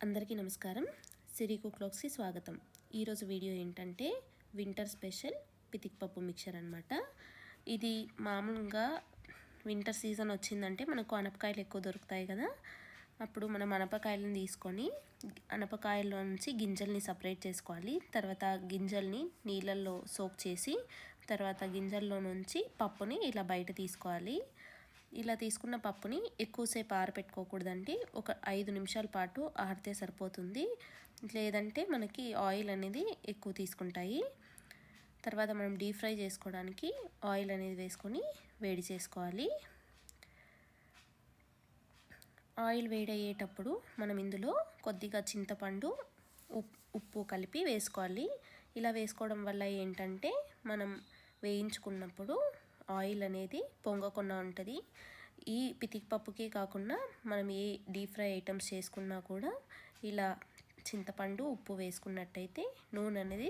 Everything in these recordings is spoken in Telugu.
అందరికీ నమస్కారం. సిరి కుక్లోక్స్కి స్వాగతం. ఈరోజు వీడియో ఏంటంటే వింటర్ స్పెషల్ పితిక్పప్పు మిక్చర్ అనమాట. ఇది మామూలుగా వింటర్ సీజన్ వచ్చిందంటే మనకు అనపకాయలు ఎక్కువ దొరుకుతాయి కదా. అప్పుడు మనం అనపకాయలను తీసుకొని అనపకాయల్లో నుంచి గింజల్ని సపరేట్ చేసుకోవాలి. తర్వాత గింజల్ని నీళ్ళల్లో సోక్ చేసి తర్వాత గింజల్లో నుంచి పప్పుని ఇలా బయట తీసుకోవాలి. ఇలా తీసుకున్న పప్పుని ఎక్కువసేపు ఆరబెట్టుకోకూడదండి. ఒక 5 నిమిషాల పాటు ఆరితే సరిపోతుంది. లేదంటే మనకి ఆయిల్ అనేది ఎక్కువ తీసుకుంటాయి. తర్వాత మనం డీప్ ఫ్రై చేసుకోవడానికి ఆయిల్ అనేది వేసుకొని వేడి చేసుకోవాలి. ఆయిల్ వేడయ్యేటప్పుడు మనం ఇందులో కొద్దిగా చింతపండు ఉప్పు కలిపి వేసుకోవాలి. ఇలా వేసుకోవడం వల్ల ఏంటంటే మనం వేయించుకున్నప్పుడు ఆయిల్ అనేది పొంగకుండా ఉంటుంది. ఈ పితిక్పప్పుకి కాకుండా మనం ఏ డీప్ ఫ్రై ఐటమ్స్ చేసుకున్నా కూడా ఇలా చింతపండు ఉప్పు వేసుకున్నట్టయితే నూనె అనేది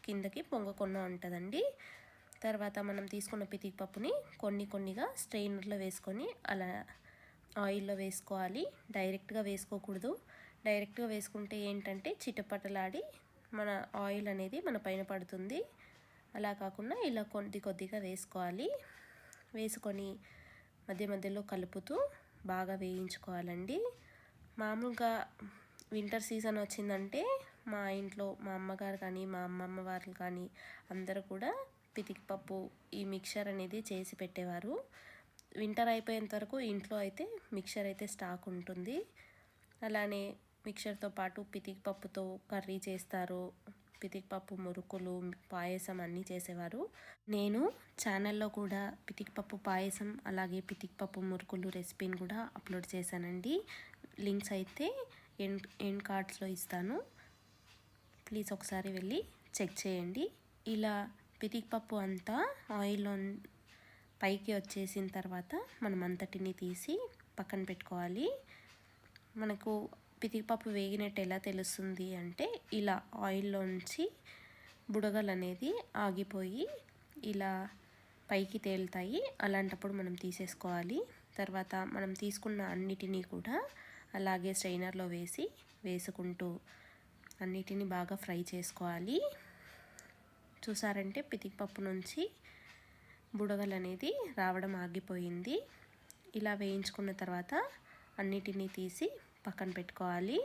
కిందకి పొంగకుండా ఉంటుందండి. తర్వాత మనం తీసుకున్న పితిక్పప్పుని కొన్నిగా స్ట్రెయినర్లో వేసుకొని అలా ఆయిల్లో వేసుకోవాలి. డైరెక్ట్గా వేసుకోకూడదు. డైరెక్ట్గా వేసుకుంటే ఏంటంటే చిటపటలాడి మన ఆయిల్ అనేది మన పైన పడుతుంది. అలా కాకుండా ఇలా కొద్దిగా వేసుకోవాలి. వేసుకొని మధ్యలో కలుపుతూ బాగా వేయించుకోవాలండి. మామూలుగా వింటర్ సీజన్ వచ్చిందంటే మా ఇంట్లో మా అమ్మగారు కానీ మా అమ్మమ్మ వారు కానీ అందరూ కూడా పితిక్పప్పు ఈ మిక్చర్ అనేది చేసి పెట్టేవారు. వింటర్ అయిపోయేంత వరకు ఇంట్లో అయితే మిక్చర్ అయితే స్టాక్ ఉంటుంది. అలానే మిక్చర్తో పాటు పితిక్పప్పుతో కర్రీ చేస్తారు. పితిక్పప్పు మురుకులు, పాయసం అన్నీ చేసేవారు. నేను ఛానల్లో కూడా పితిక్పప్పు పాయసం అలాగే మురుకులు రెసిపీని కూడా అప్లోడ్ చేశానండి. లింక్స్ అయితే ఎండ్ కార్డ్స్లో ఇస్తాను. ప్లీజ్ ఒకసారి వెళ్ళి చెక్ చేయండి. ఇలా పితిక్పప్పు అంతా ఆయిల్లో పైకి వచ్చేసిన తర్వాత మనం అంతటిని తీసి పక్కన పెట్టుకోవాలి. మనకు పితిక్పప్పు వేగినట్టు ఎలా తెలుస్తుంది అంటే ఇలా ఆయిల్లోంచి బుడగలు అనేది ఆగిపోయి ఇలా పైకి తేలుతాయి. అలాంటప్పుడు మనం తీసేసుకోవాలి. తర్వాత మనం తీసుకున్న అన్నిటినీ కూడా అలాగే స్ట్రైనర్లో వేసుకుంటూ అన్నిటినీ బాగా ఫ్రై చేసుకోవాలి. చూసారంటే పితిక్పప్పు నుంచి బుడగలు అనేది రావడం ఆగిపోయింది. ఇలా వేయించుకున్న తర్వాత అన్నిటినీ తీసి పక్కన పెట్టుకోవాలి.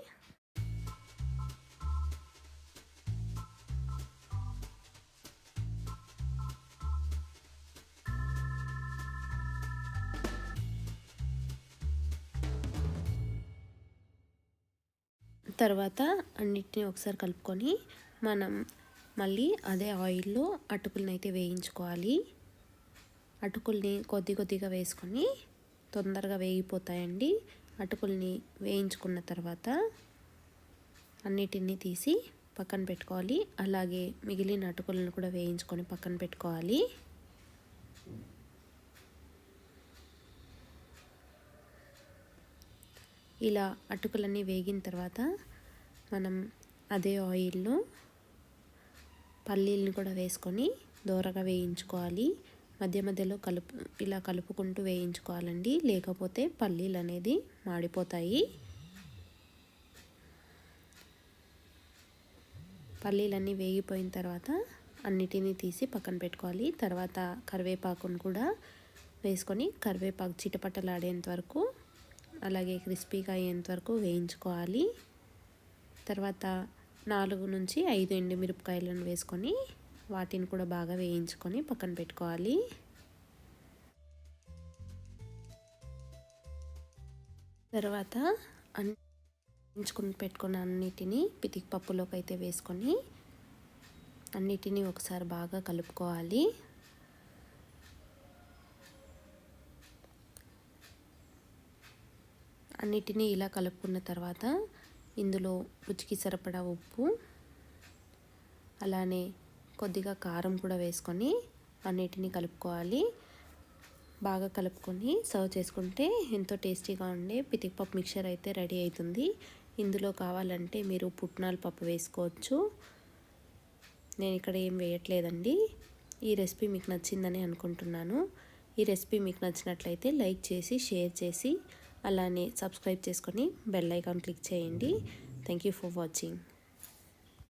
తర్వాత అన్నిటిని ఒకసారి కలుపుకొని మనం మళ్ళీ అదే ఆయిల్లో అటుకులను అయితే వేయించుకోవాలి. అటుకుల్ని కొద్దిగా వేసుకొని తొందరగా వేగిపోతాయండి. అటుకుల్ని వేయించుకున్న తర్వాత అన్నిటినీ తీసి పక్కన పెట్టుకోవాలి. అలాగే మిగిలిన అటుకులను కూడా వేయించుకొని పక్కన పెట్టుకోవాలి. ఇలా అటుకులన్నీ వేగిన తర్వాత మనం అదే ఆయిల్లో పల్లీలను కూడా వేసుకొని దోరగా వేయించుకోవాలి. మధ్యలో ఇలా కలుపుకుంటూ వేయించుకోవాలండి. లేకపోతే పల్లీలు అనేది మాడిపోతాయి. పల్లీలన్నీ వేగిపోయిన తర్వాత అన్నిటినీ తీసి పక్కన పెట్టుకోవాలి. తర్వాత కరివేపాకును కూడా వేసుకొని కరివేపాకు చిటపటలాడేంత వరకు అలాగే క్రిస్పీగా అయ్యేంత వరకు వేయించుకోవాలి. తర్వాత 4 నుంచి 5 ఎండుమిరపకాయలను వేసుకొని వాటిని కూడా బాగా వేయించుకొని పక్కన పెట్టుకోవాలి. తర్వాత వేయించుకొని పెట్టుకున్న అన్నిటినీ పితిక్పప్పులోకి అయితే వేసుకొని అన్నిటినీ ఒకసారి బాగా కలుపుకోవాలి. అన్నిటినీ ఇలా కలుపుకున్న తర్వాత ఇందులో రుచికి సరిపడా ఉప్పు అలానే కొద్దిగా కారం కూడా వేసుకొని అన్నిటినీ కలుపుకోవాలి. బాగా కలుపుకొని సర్వ్ చేసుకుంటే ఎంతో టేస్టీగా ఉండే పితిక్పప్పు మిక్చర్ అయితే రెడీ అవుతుంది. ఇందులో కావాలంటే మీరు పుట్నాల పప్పు వేసుకోవచ్చు. నేను ఇక్కడ ఏం వేయట్లేదండి. ఈ రెసిపీ మీకు నచ్చిందని అనుకుంటున్నాను. ఈ రెసిపీ మీకు నచ్చినట్లయితే లైక్ చేసి షేర్ చేసి అలానే సబ్స్క్రైబ్ చేసుకొని బెల్ ఐకాన్ క్లిక్ చేయండి. Thank you for watching.